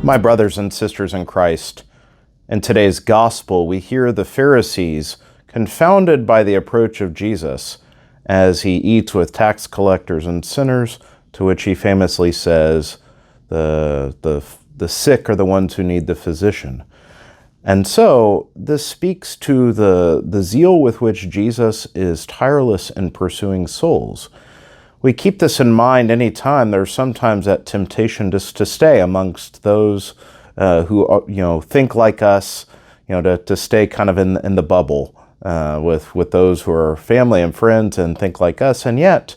My brothers and sisters in Christ, in today's gospel, we hear the Pharisees confounded by the approach of Jesus as he eats with tax collectors and sinners, to which he famously says, the sick are the ones who need the physician. And so this speaks to the zeal with which Jesus is tireless in pursuing souls. We keep this in mind any time there's sometimes that temptation just to stay amongst those who think like us, to stay kind of in the bubble with those who are family and friends and think like us. And yet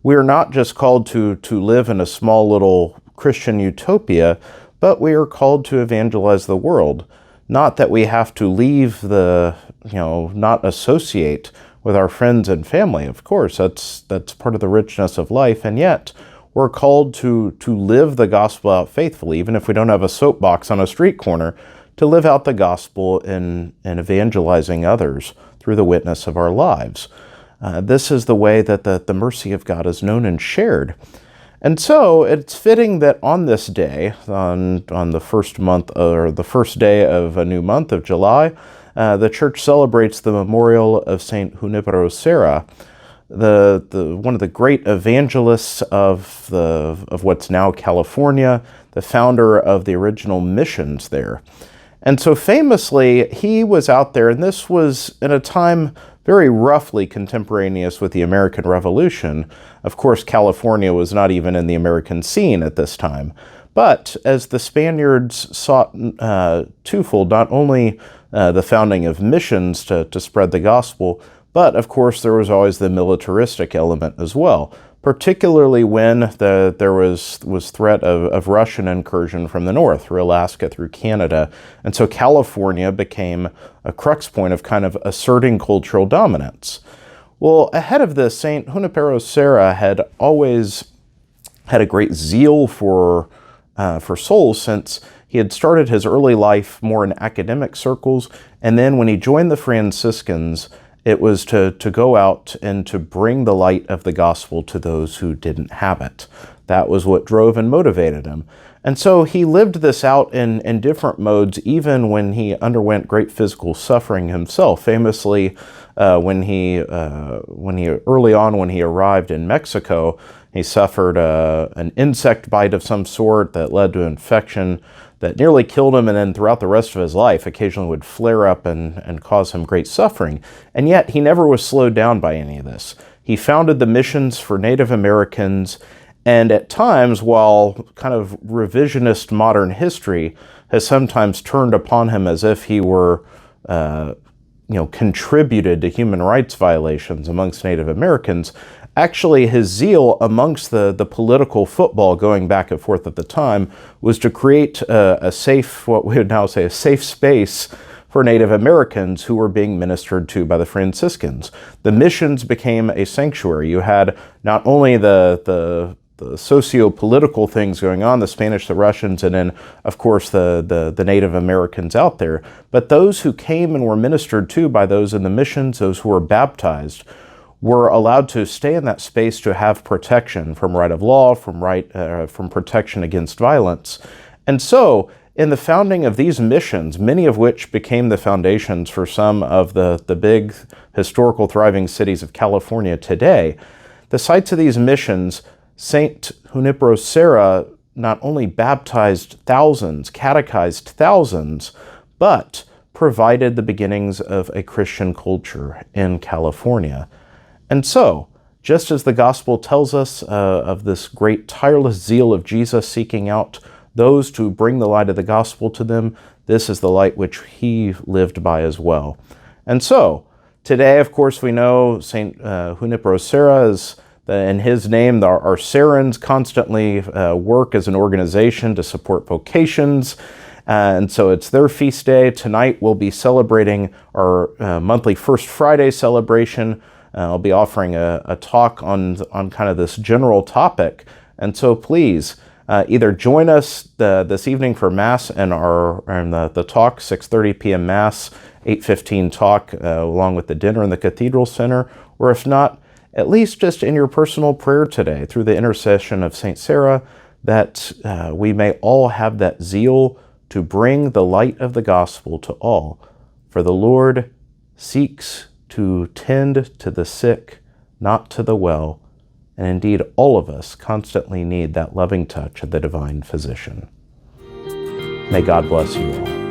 we are not just called to live in a small little Christian utopia, but we are called to evangelize the world. Not that we have to leave not associate with our friends and family. Of course, that's part of the richness of life. And yet we're called to live the gospel out faithfully, even if we don't have a soapbox on a street corner, to live out the gospel in evangelizing others through the witness of our lives. This is the way that the mercy of God is known and shared. And so it's fitting that on this day, on the first month, or the first day of a new month of July, the church celebrates the memorial of Saint Junipero Serra, one of the great evangelists of what's now California, the founder of the original missions there. And so famously, he was out there, and this was in a time very roughly contemporaneous with the American Revolution. Of course, California was not even in the American scene at this time. But as the Spaniards sought twofold, not only the founding of missions to spread the gospel, but of course there was always the militaristic element as well, particularly when there was threat of Russian incursion from the north, through Alaska, through Canada. And so California became a crux point of kind of asserting cultural dominance. Well, ahead of this, St. Junipero Serra had always had a great zeal for souls, since he had started his early life more in academic circles, and then when he joined the Franciscans, it was to go out and to bring the light of the gospel to those who didn't have it. That was what drove and motivated him. And so he lived this out in different modes, even when he underwent great physical suffering himself. Famously, when he early on, when he arrived in Mexico, he suffered an insect bite of some sort that led to infection that nearly killed him, and then throughout the rest of his life occasionally would flare up and cause him great suffering. And yet he never was slowed down by any of this. He founded the missions for Native Americans, and at times, while kind of revisionist modern history has sometimes turned upon him as if he were contributed to human rights violations amongst Native Americans, actually his zeal amongst the political football going back and forth at the time was to create a safe, what we would now say, a safe space for Native Americans who were being ministered to by the Franciscans. The missions became a sanctuary. You had not only the socio-political things going on, the Spanish, the Russians, and then, of course, the Native Americans out there, but those who came and were ministered to by those in the missions, those who were baptized, were allowed to stay in that space to have protection from right of law, from protection against violence. And so, in the founding of these missions, many of which became the foundations for some of the big historical thriving cities of California today, the sites of these missions, St. Junipero Serra not only baptized thousands, catechized thousands, but provided the beginnings of a Christian culture in California. And so, just as the gospel tells us of this great tireless zeal of Jesus seeking out those to bring the light of the gospel to them, this is the light which he lived by as well. And so, today, of course, we know St. Junipero Serra is, in his name, our Serrans constantly work as an organization to support vocations. And so it's their feast day. Tonight we'll be celebrating our monthly First Friday celebration. I'll be offering a talk on kind of this general topic. And so please, either join us this evening for Mass and the talk, 6:30 p.m. Mass, 8:15 talk, along with the dinner in the Cathedral Center, or if not, at least just in your personal prayer today, through the intercession of St. Serra, that we may all have that zeal to bring the light of the gospel to all. For the Lord seeks to tend to the sick, not to the well, and indeed all of us constantly need that loving touch of the divine physician. May God bless you all.